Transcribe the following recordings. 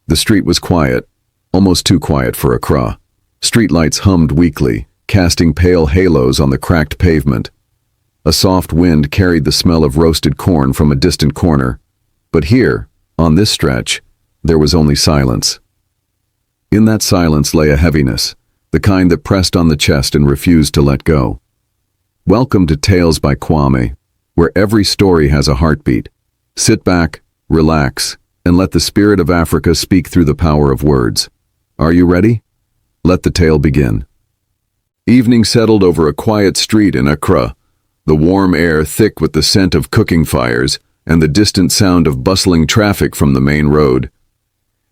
The street was quiet, almost too quiet for Accra. Streetlights hummed weakly, casting pale halos on the cracked pavement. A soft wind carried the smell of roasted corn from a distant corner. But here, on this stretch, there was only silence. In that silence lay a heaviness, the kind that pressed on the chest and refused to let go. Welcome to Tales by Kwame, where every story has a heartbeat. Sit back, relax, and let the spirit of Africa speak through the power of words. Are you ready? Let the tale begin. Evening settled over a quiet street in Accra, the warm air thick with the scent of cooking fires and the distant sound of bustling traffic from the main road.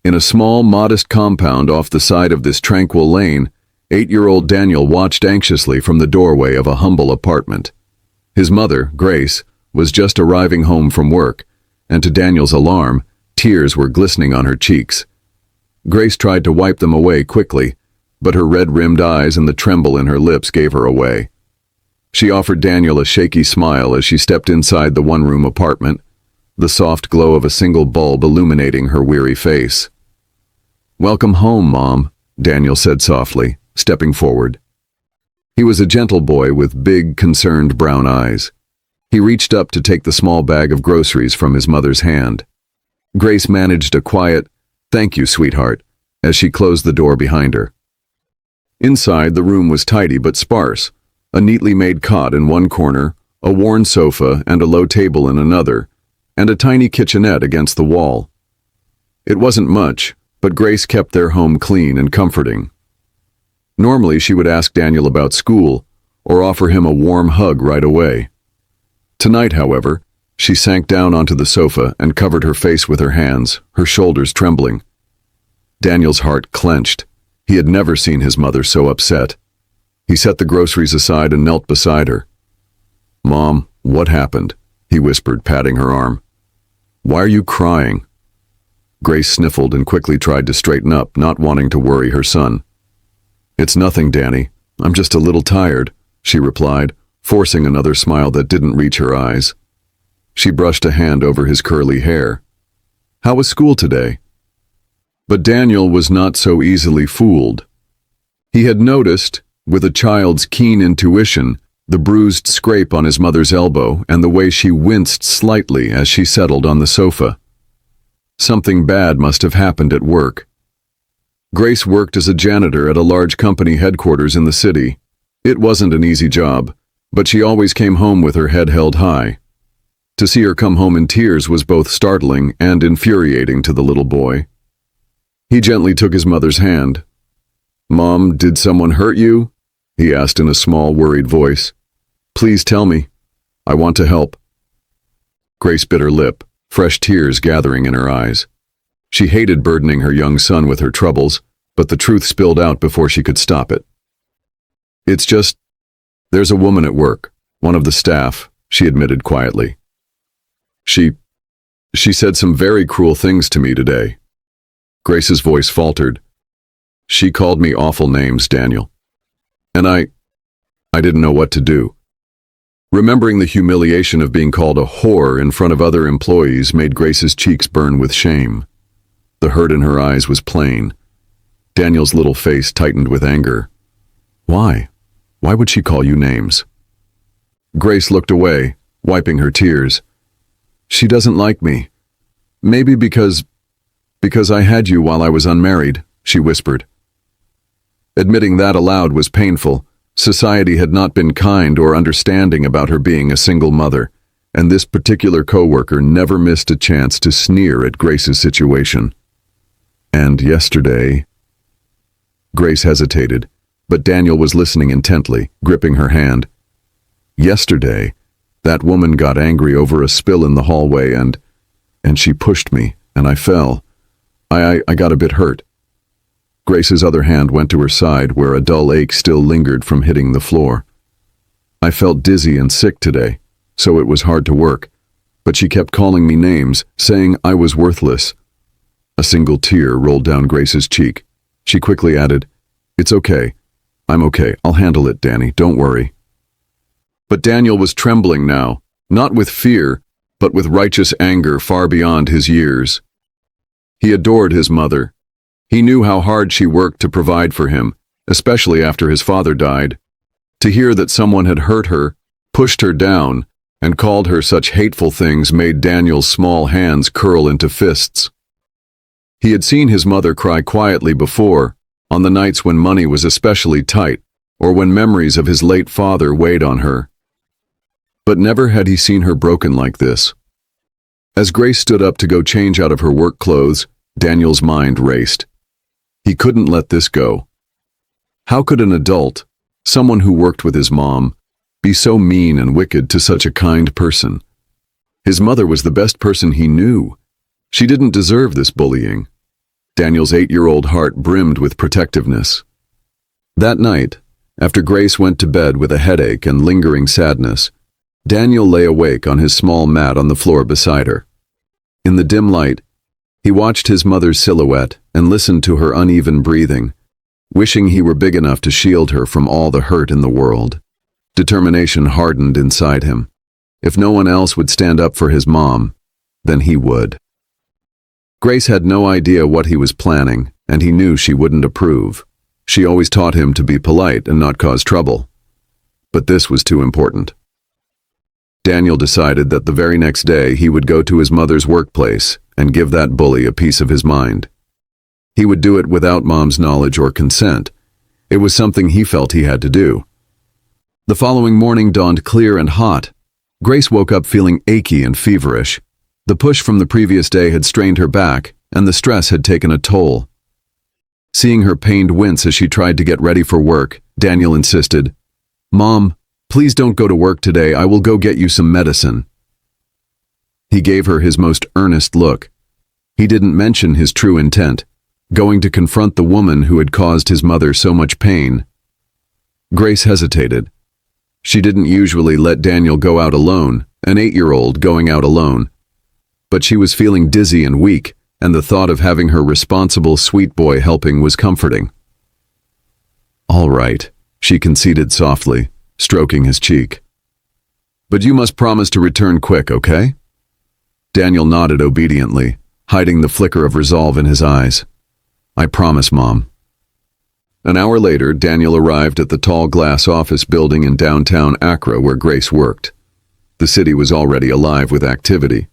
In a small, modest compound off the side of this tranquil lane, 8-year-old Daniel watched anxiously from the doorway of a humble apartment. His mother, Grace, was just arriving home from work, and to Daniel's alarm, tears were glistening on her cheeks. Grace tried to wipe them away quickly, but her red-rimmed eyes and the tremble in her lips gave her away. She offered Daniel a shaky smile as she stepped inside the one-room apartment, the soft glow of a single bulb illuminating her weary face. "Welcome home, Mom," Daniel said softly, stepping forward. He was a gentle boy with big, concerned brown eyes. He reached up to take the small bag of groceries from his mother's hand. Grace managed a quiet, "Thank you, sweetheart," as she closed the door behind her. Inside, the room was tidy but sparse, a neatly made cot in one corner, a worn sofa and a low table in another, and a tiny kitchenette against the wall. It wasn't much, but Grace kept their home clean and comforting. Normally, she would ask Daniel about school or offer him a warm hug right away. Tonight, however, she sank down onto the sofa and covered her face with her hands, her shoulders trembling. Daniel's heart clenched. He had never seen his mother so upset. He set the groceries aside and knelt beside her. "Mom, what happened?" he whispered, patting her arm. "Why are you crying?" Grace sniffled and quickly tried to straighten up, not wanting to worry her son. "It's nothing, Danny. I'm just a little tired," she replied, forcing another smile that didn't reach her eyes. She brushed a hand over his curly hair. "How was school today?" But Daniel was not so easily fooled. He had noticed, with a child's keen intuition, the bruised scrape on his mother's elbow and the way she winced slightly as she settled on the sofa. Something bad must have happened at work. Grace worked as a janitor at a large company headquarters in the city. It wasn't an easy job, but she always came home with her head held high. To see her come home in tears was both startling and infuriating to the little boy. He gently took his mother's hand. "Mom, did someone hurt you?" he asked in a small, worried voice. "Please tell me. I want to help." Grace bit her lip, fresh tears gathering in her eyes. She hated burdening her young son with her troubles, but the truth spilled out before she could stop it. "It's just, there's a woman at work, one of the staff," she admitted quietly. She said some very cruel things to me today." Grace's voice faltered. "She called me awful names, Daniel. And I didn't know what to do." Remembering the humiliation of being called a whore in front of other employees made Grace's cheeks burn with shame. The hurt in her eyes was plain. Daniel's little face tightened with anger. "Why? Why would she call you names?" Grace looked away, wiping her tears. "She doesn't like me. Maybe because I had you while I was unmarried," she whispered. Admitting that aloud was painful. Society had not been kind or understanding about her being a single mother, and this particular coworker never missed a chance to sneer at Grace's situation. "And yesterday—" Grace hesitated, but Daniel was listening intently, gripping her hand. "Yesterday, that woman got angry over a spill in the hallway and she pushed me, and I fell. I got a bit hurt." Grace's other hand went to her side where a dull ache still lingered from hitting the floor. "I felt dizzy and sick today, so it was hard to work, but she kept calling me names, saying I was worthless." A single tear rolled down Grace's cheek. She quickly added, "It's okay. I'm okay. I'll handle it, Danny. Don't worry." But Daniel was trembling now, not with fear, but with righteous anger far beyond his years. He adored his mother. He knew how hard she worked to provide for him, especially after his father died. To hear that someone had hurt her, pushed her down, and called her such hateful things made Daniel's small hands curl into fists. He had seen his mother cry quietly before, on the nights when money was especially tight, or when memories of his late father weighed on her. But never had he seen her broken like this. As Grace stood up to go change out of her work clothes, Daniel's mind raced. He couldn't let this go. How could an adult, someone who worked with his mom, be so mean and wicked to such a kind person? His mother was the best person he knew. She didn't deserve this bullying. Daniel's 8-year-old heart brimmed with protectiveness. That night, after Grace went to bed with a headache and lingering sadness, Daniel lay awake on his small mat on the floor beside her. In the dim light, he watched his mother's silhouette and listened to her uneven breathing, wishing he were big enough to shield her from all the hurt in the world. Determination hardened inside him. If no one else would stand up for his mom, then he would. Grace had no idea what he was planning, and he knew she wouldn't approve. She always taught him to be polite and not cause trouble. But this was too important. Daniel decided that the very next day he would go to his mother's workplace and give that bully a piece of his mind. He would do it without Mom's knowledge or consent. It was something he felt he had to do. The following morning dawned clear and hot. Grace woke up feeling achy and feverish. The push from the previous day had strained her back, and the stress had taken a toll. Seeing her pained wince as she tried to get ready for work, Daniel insisted, "Mom, please don't go to work today. I will go get you some medicine." He gave her his most earnest look. He didn't mention his true intent, going to confront the woman who had caused his mother so much pain. Grace hesitated. She didn't usually let Daniel go out alone, an 8-year-old going out alone. But she was feeling dizzy and weak, and the thought of having her responsible sweet boy helping was comforting. "All right," she conceded softly, stroking his cheek. "But you must promise to return quick, okay?" Daniel nodded obediently, hiding the flicker of resolve in his eyes. "I promise, Mom." An hour later, Daniel arrived at the tall glass office building in downtown Accra where Grace worked. The city was already alive with activity.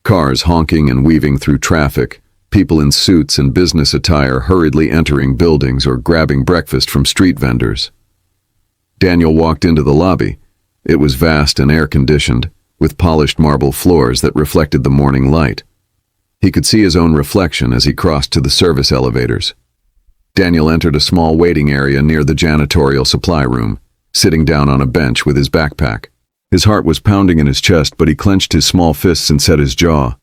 Cars honking and weaving through traffic, people in suits and business attire hurriedly entering buildings or grabbing breakfast from street vendors. Daniel walked into the lobby. It was vast and air-conditioned, with polished marble floors that reflected the morning light. He could see his own reflection as he crossed to the service elevators. Daniel entered a small waiting area near the janitorial supply room, sitting down on a bench with his backpack. His heart was pounding in his chest, but he clenched his small fists and set his jaw.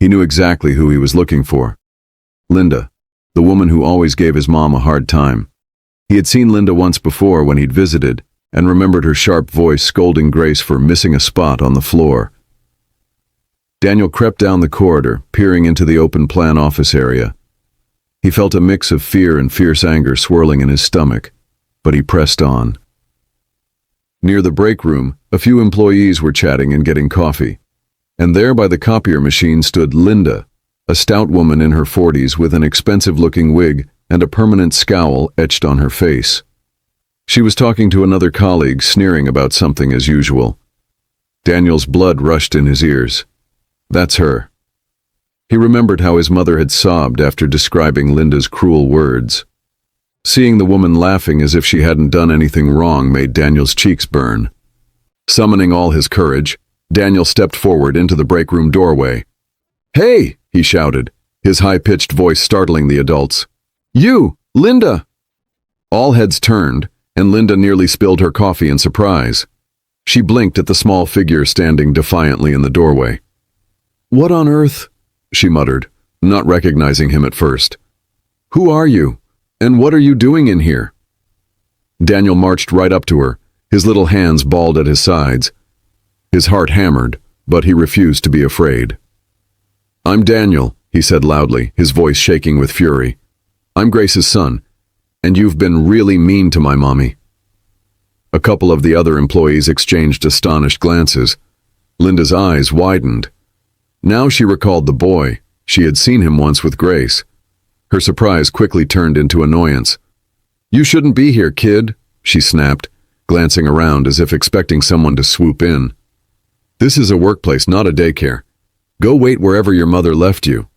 He knew exactly who he was looking for. Linda, the woman who always gave his mom a hard time. He had seen Linda once before when he'd visited, and remembered her sharp voice scolding Grace for missing a spot on the floor. Daniel crept down the corridor, peering into the open-plan office area. He felt a mix of fear and fierce anger swirling in his stomach, but he pressed on. Near the break room, a few employees were chatting and getting coffee. And there by the copier machine stood Linda, a stout woman in her 40s with an expensive-looking wig and a permanent scowl etched on her face. She was talking to another colleague, sneering about something as usual. Daniel's blood rushed in his ears. That's her. He remembered how his mother had sobbed after describing Linda's cruel words. Seeing the woman laughing as if she hadn't done anything wrong made Daniel's cheeks burn. Summoning all his courage, Daniel stepped forward into the break room doorway. "Hey!" he shouted, his high-pitched voice startling the adults. "You, Linda!" All heads turned, and Linda nearly spilled her coffee in surprise. She blinked at the small figure standing defiantly in the doorway. "What on earth?" she muttered, not recognizing him at first. "Who are you? And what are you doing in here?" Daniel marched right up to her, his little hands balled at his sides. His heart hammered, but he refused to be afraid. "I'm Daniel," he said loudly, his voice shaking with fury. "I'm Grace's son, and you've been really mean to my mommy." A couple of the other employees exchanged astonished glances. Linda's eyes widened. Now she recalled the boy. She had seen him once with Grace. Her surprise quickly turned into annoyance. "You shouldn't be here, kid," she snapped, glancing around as if expecting someone to swoop in. "This is a workplace, not a daycare. Go wait wherever your mother left you."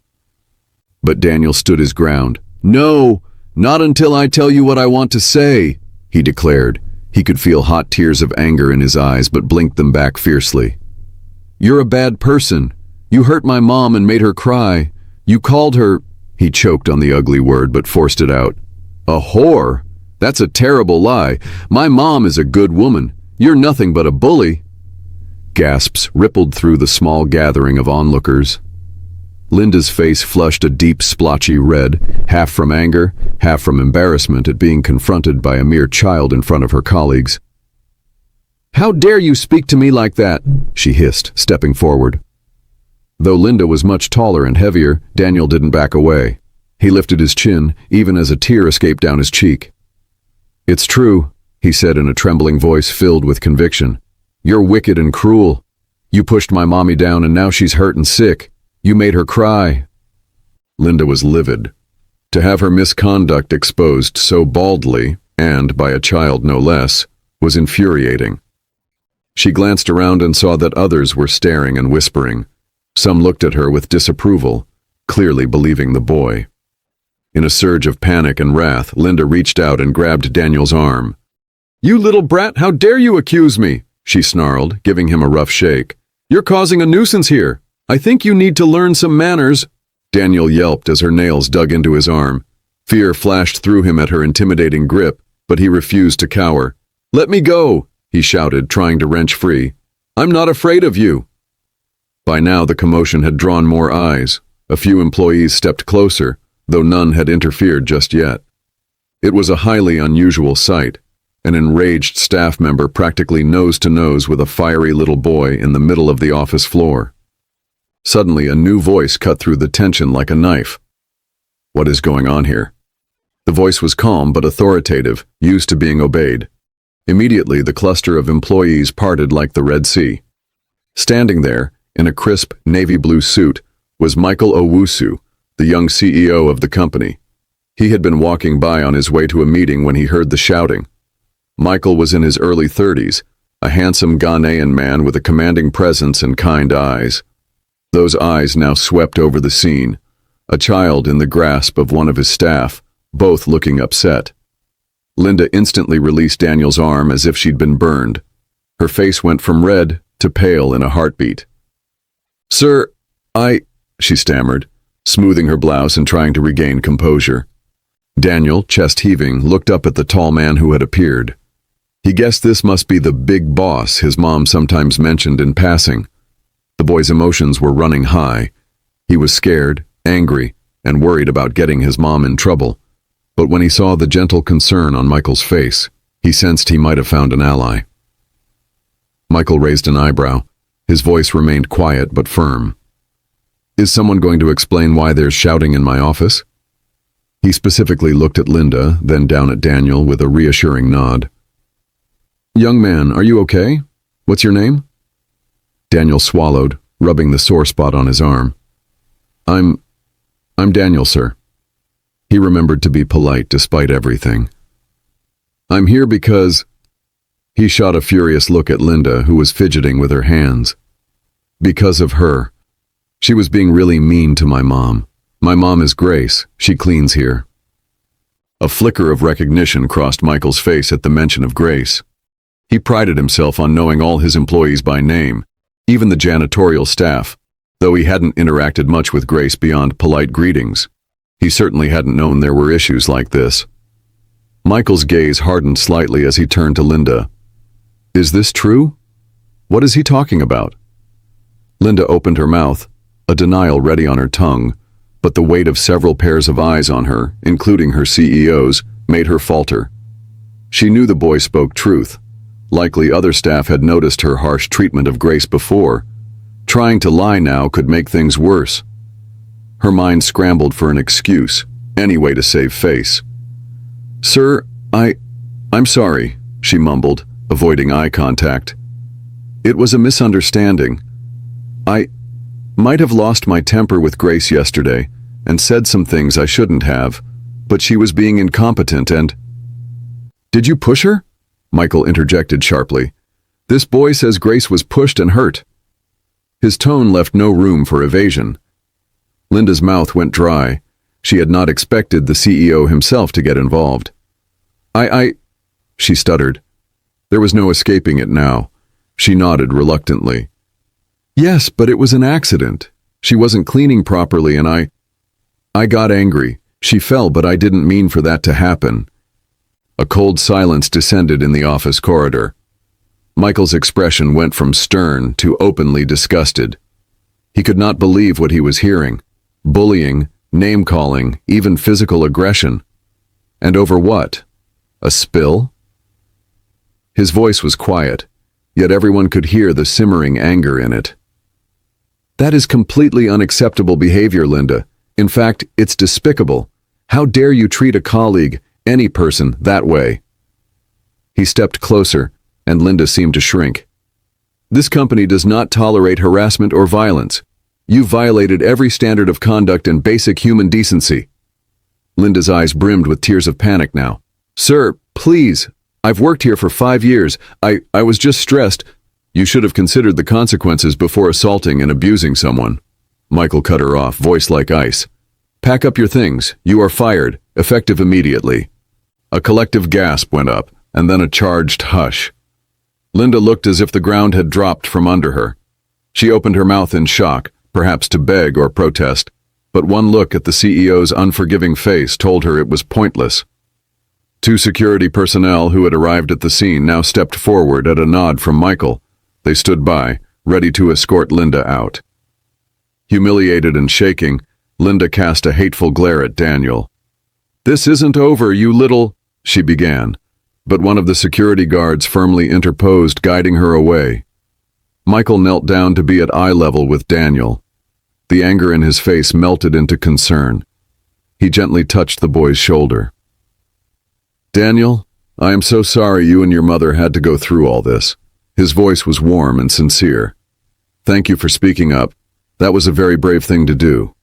But Daniel stood his ground. "No, not until I tell you what I want to say," he declared. He could feel hot tears of anger in his eyes but blinked them back fiercely. "You're a bad person. You hurt my mom and made her cry. You called her—" He choked on the ugly word but forced it out. "A whore? That's a terrible lie. My mom is a good woman. You're nothing but a bully." Gasps rippled through the small gathering of onlookers. Linda's face flushed a deep splotchy red, half from anger, half from embarrassment at being confronted by a mere child in front of her colleagues. "How dare you speak to me like that?" she hissed, stepping forward. Though Linda was much taller and heavier, Daniel didn't back away. He lifted his chin, even as a tear escaped down his cheek. "It's true," he said in a trembling voice filled with conviction. "You're wicked and cruel. You pushed my mommy down and now she's hurt and sick. You made her cry." Linda was livid. To have her misconduct exposed so baldly, and by a child no less, was infuriating. She glanced around and saw that others were staring and whispering. Some looked at her with disapproval, clearly believing the boy. In a surge of panic and wrath, Linda reached out and grabbed Daniel's arm. "You little brat, how dare you accuse me?" she snarled, giving him a rough shake. "You're causing a nuisance here. I think you need to learn some manners." Daniel yelped as her nails dug into his arm. Fear flashed through him at her intimidating grip, but he refused to cower. "Let me go," he shouted, trying to wrench free. "I'm not afraid of you." By now the commotion had drawn more eyes. A few employees stepped closer, though none had interfered just yet. It was a highly unusual sight. An enraged staff member practically nose to nose with a fiery little boy in the middle of the office floor. Suddenly, a new voice cut through the tension like a knife. "What is going on here?" The voice was calm but authoritative, used to being obeyed. Immediately, the cluster of employees parted like the Red Sea. Standing there, in a crisp navy blue suit, was Michael Owusu, the young CEO of the company. He had been walking by on his way to a meeting when he heard the shouting. Michael was in his early 30s, a handsome Ghanaian man with a commanding presence and kind eyes. Those eyes now swept over the scene, a child in the grasp of one of his staff, both looking upset. Linda instantly released Daniel's arm as if she'd been burned. Her face went from red to pale in a heartbeat. "Sir, she stammered, smoothing her blouse and trying to regain composure. Daniel, chest heaving, looked up at the tall man who had appeared. He guessed this must be the big boss his mom sometimes mentioned in passing. The boy's emotions were running high. He was scared, angry, and worried about getting his mom in trouble. But when he saw the gentle concern on Michael's face, he sensed he might have found an ally. Michael raised an eyebrow. His voice remained quiet but firm. "Is someone going to explain why there's shouting in my office?" He specifically looked at Linda, then down at Daniel with a reassuring nod. "Young man, are you okay? What's your name?" Daniel swallowed, rubbing the sore spot on his arm. I'm Daniel, sir." He remembered to be polite despite everything. "I'm here because—" He shot a furious look at Linda, who was fidgeting with her hands. "Because of her. She was being really mean to my mom. My mom is Grace. She cleans here." A flicker of recognition crossed Michael's face at the mention of Grace. He prided himself on knowing all his employees by name, even the janitorial staff, though he hadn't interacted much with Grace beyond polite greetings. He certainly hadn't known there were issues like this. Michael's gaze hardened slightly as he turned to Linda. "Is this true? What is he talking about?" Linda opened her mouth, a denial ready on her tongue, but the weight of several pairs of eyes on her, including her CEO's, made her falter. She knew the boy spoke truth. Likely other staff had noticed her harsh treatment of Grace before. Trying to lie now could make things worse. Her mind scrambled for an excuse, any way to save face. "Sir, I'm sorry," she mumbled, avoiding eye contact. "It was a misunderstanding. Might have lost my temper with Grace yesterday and said some things I shouldn't have, but she was being incompetent and— Did you push her? Michael interjected sharply. This boy says Grace was pushed and hurt. His tone left no room for evasion. Linda's mouth went dry. She had not expected the CEO himself to get involved. She stuttered. There was no escaping it now. She nodded reluctantly. Yes, but it was an accident. She wasn't cleaning properly and I got angry. She fell, but I didn't mean for that to happen. A cold silence descended in the office corridor. Michael's expression went from stern to openly disgusted. He could not believe what he was hearing. Bullying, name-calling, even physical aggression. And over what? A spill? His voice was quiet, yet everyone could hear the simmering anger in it. That is completely unacceptable behavior, Linda. In fact, it's despicable. How dare you treat a colleague, any person, that way? He stepped closer, and Linda seemed to shrink. This company does not tolerate harassment or violence. You violated every standard of conduct and basic human decency. Linda's eyes brimmed with tears of panic now. Sir, please. I've worked here for 5 years. I was just stressed. You should have considered the consequences before assaulting and abusing someone. Michael cut her off, voice like ice. Pack up your things. You are fired, effective immediately. A collective gasp went up, and then a charged hush. Linda looked as if the ground had dropped from under her. She opened her mouth in shock, perhaps to beg or protest, but one look at the CEO's unforgiving face told her it was pointless. 2 security personnel who had arrived at the scene now stepped forward at a nod from Michael. They stood by, ready to escort Linda out. Humiliated and shaking, Linda cast a hateful glare at Daniel. This isn't over, you little— she began, but one of the security guards firmly interposed, guiding her away. Michael knelt down to be at eye level with Daniel. The anger in his face melted into concern. He gently touched the boy's shoulder. Daniel, I am so sorry you and your mother had to go through all this. His voice was warm and sincere. Thank you for speaking up. That was a very brave thing to do.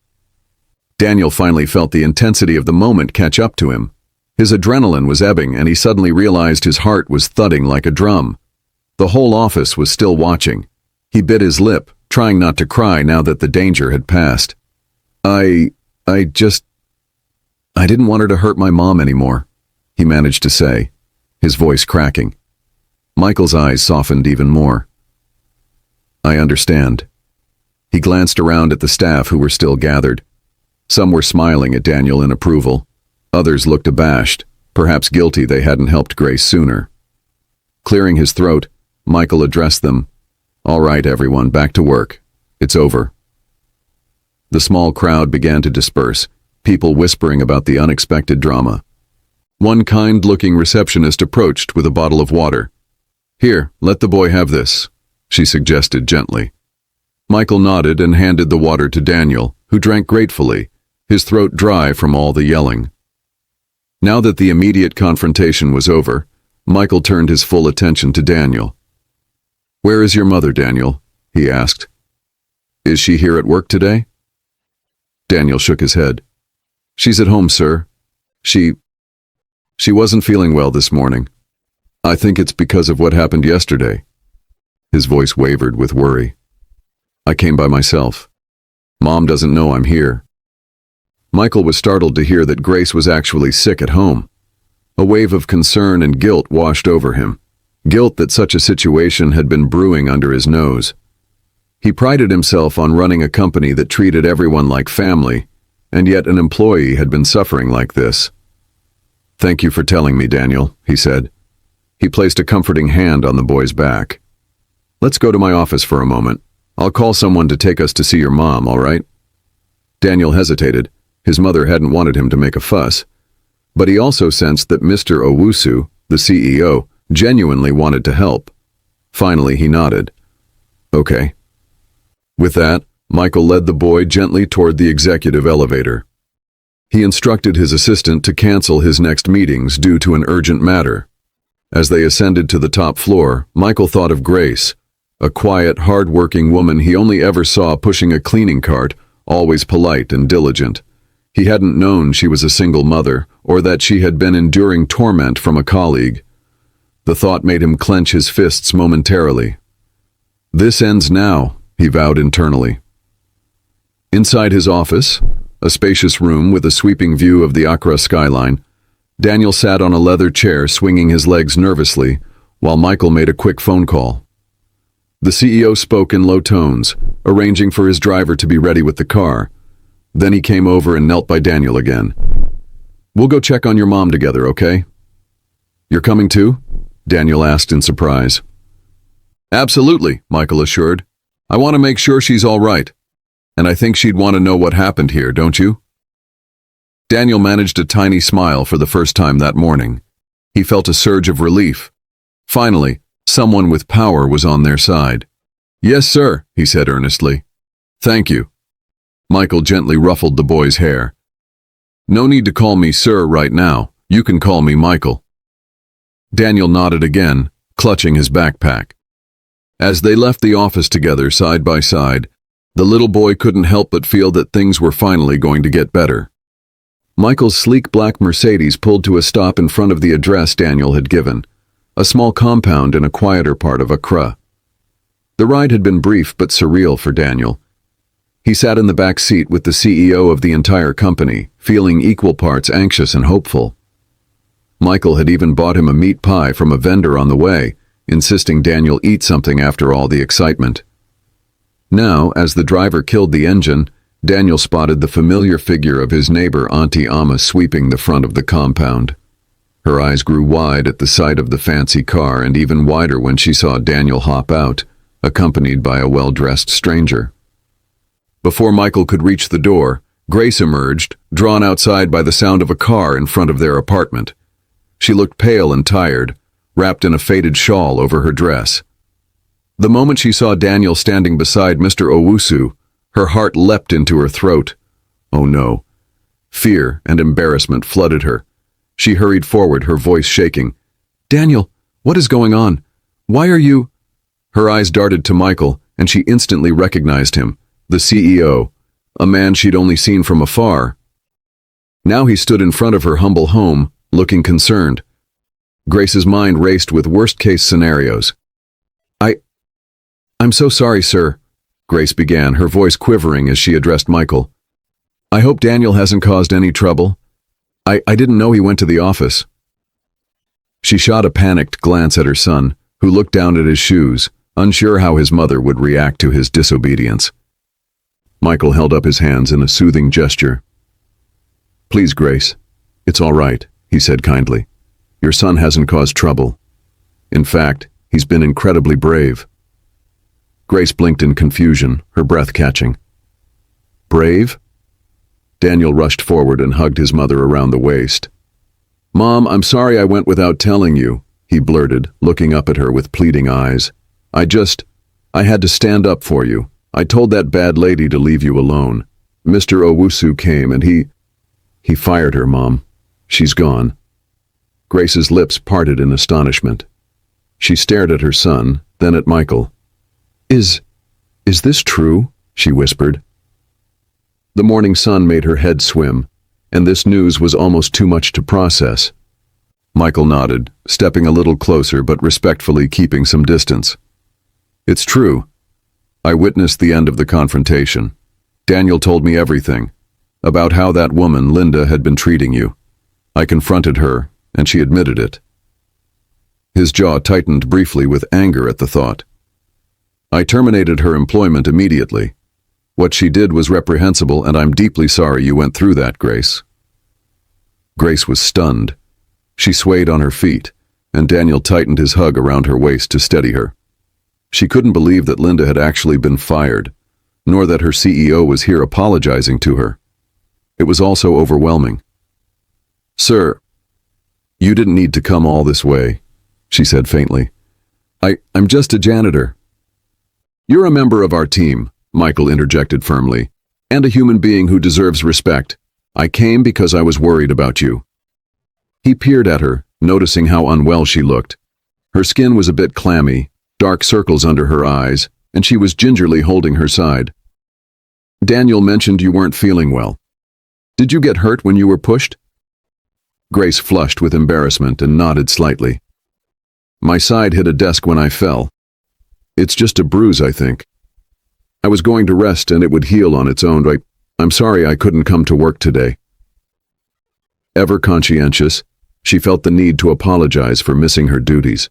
Daniel finally felt the intensity of the moment catch up to him. His adrenaline was ebbing, and he suddenly realized his heart was thudding like a drum. The whole office was still watching. He bit his lip, trying not to cry now that the danger had passed. I didn't want her to hurt my mom anymore, he managed to say, his voice cracking. Michael's eyes softened even more. I understand. He glanced around at the staff who were still gathered. Some were smiling at Daniel in approval. Others looked abashed, perhaps guilty they hadn't helped Grace sooner. Clearing his throat, Michael addressed them. All right, everyone, back to work. It's over. The small crowd began to disperse, people whispering about the unexpected drama. One kind-looking receptionist approached with a bottle of water. Here, let the boy have this, she suggested gently. Michael nodded and handed the water to Daniel, who drank gratefully, his throat dry from all the yelling. Now that the immediate confrontation was over, Michael turned his full attention to Daniel. Where is your mother, Daniel? He asked. Is she here at work today? Daniel shook his head. She's at home, sir. She wasn't feeling well this morning. I think it's because of what happened yesterday. His voice wavered with worry. I came by myself. Mom doesn't know I'm here. Michael was startled to hear that Grace was actually sick at home. A wave of concern and guilt washed over him. Guilt that such a situation had been brewing under his nose. He prided himself on running a company that treated everyone like family, and yet an employee had been suffering like this. Thank you for telling me, Daniel, he said. He placed a comforting hand on the boy's back. Let's go to my office for a moment. I'll call someone to take us to see your mom, all right? Daniel hesitated. His mother hadn't wanted him to make a fuss. But he also sensed that Mr. Owusu, the CEO, genuinely wanted to help. Finally, he nodded. Okay. With that, Michael led the boy gently toward the executive elevator. He instructed his assistant to cancel his next meetings due to an urgent matter. As they ascended to the top floor, Michael thought of Grace. a quiet, hard-working woman he only ever saw pushing a cleaning cart, always polite and diligent. He hadn't known she was a single mother, or that she had been enduring torment from a colleague. The thought made him clench his fists momentarily. "This ends now," he vowed internally. Inside his office, a spacious room with a sweeping view of the Accra skyline, Daniel sat on a leather chair swinging his legs nervously, while Michael made a quick phone call. The CEO spoke in low tones, arranging for his driver to be ready with the car. Then he came over and knelt by Daniel again. "We'll go check on your mom together, okay?" "You're coming too?" Daniel asked in surprise. "Absolutely," Michael assured. "I want to make sure she's all right. And I think she'd want to know what happened here, don't you?" Daniel managed a tiny smile for the first time that morning. He felt a surge of relief. Finally, someone with power was on their side. "Yes, sir," he said earnestly. "Thank you." Michael gently ruffled the boy's hair. "No need to call me sir right now. You can call me Michael." Daniel nodded again, clutching his backpack. As they left the office together side by side, the little boy couldn't help but feel that things were finally going to get better. Michael's sleek black Mercedes pulled to a stop in front of the address Daniel had given, a small compound in a quieter part of Accra. The ride had been brief but surreal for Daniel. He sat in the back seat with the CEO of the entire company, feeling equal parts anxious and hopeful. Michael had even bought him a meat pie from a vendor on the way, insisting Daniel eat something after all the excitement. Now, as the driver killed the engine, Daniel spotted the familiar figure of his neighbor Auntie Amma sweeping the front of the compound. Her eyes grew wide at the sight of the fancy car and even wider when she saw Daniel hop out, accompanied by a well-dressed stranger. Before Michael could reach the door, Grace emerged, drawn outside by the sound of a car in front of their apartment. She looked pale and tired, wrapped in a faded shawl over her dress. The moment she saw Daniel standing beside Mr. Owusu, her heart leapt into her throat. Oh no. Fear and embarrassment flooded her. She hurried forward, her voice shaking. "Daniel, what is going on? Why are you—" Her eyes darted to Michael, and she instantly recognized him, the CEO, a man she'd only seen from afar. Now he stood in front of her humble home, looking concerned. Grace's mind raced with worst-case scenarios. I'm so sorry, sir," Grace began, her voice quivering as she addressed Michael. "I hope Daniel hasn't caused any trouble. I didn't know he went to the office." She shot a panicked glance at her son, who looked down at his shoes, unsure how his mother would react to his disobedience. Michael held up his hands in a soothing gesture. "Please, Grace, it's all right," he said kindly. "Your son hasn't caused trouble. In fact, he's been incredibly brave." Grace blinked in confusion, her breath catching. "Brave?" Daniel rushed forward and hugged his mother around the waist. "Mom, I'm sorry I went without telling you," he blurted, looking up at her with pleading eyes. I had to stand up for you. I told that bad lady to leave you alone. Mr. Owusu came and he fired her, Mom. She's gone." Grace's lips parted in astonishment. She stared at her son, then at Michael. Is this true?" she whispered. The morning sun made her head swim, and this news was almost too much to process. Michael nodded, stepping a little closer but respectfully keeping some distance. "It's true. I witnessed the end of the confrontation. Daniel told me everything, about how that woman, Linda, had been treating you. I confronted her, and she admitted it." His jaw tightened briefly with anger at the thought. "I terminated her employment immediately. What she did was reprehensible, and I'm deeply sorry you went through that, Grace." Grace was stunned. She swayed on her feet, and Daniel tightened his hug around her waist to steady her. She couldn't believe that Linda had actually been fired, nor that her CEO was here apologizing to her. It was all so overwhelming. "Sir, you didn't need to come all this way," she said faintly. I'm just a janitor." "You're a member of our team," Michael interjected firmly, "and a human being who deserves respect. I came because I was worried about you." He peered at her, noticing how unwell she looked. Her skin was a bit clammy, dark circles under her eyes, and she was gingerly holding her side. Daniel mentioned you weren't feeling well. Did you get hurt when you were pushed? Grace flushed with embarrassment and nodded slightly. My side hit a desk when I fell. It's just a bruise, I think. I was going to rest and it would heal on its own. I'm sorry I couldn't come to work today. Ever conscientious, she felt the need to apologize for missing her duties.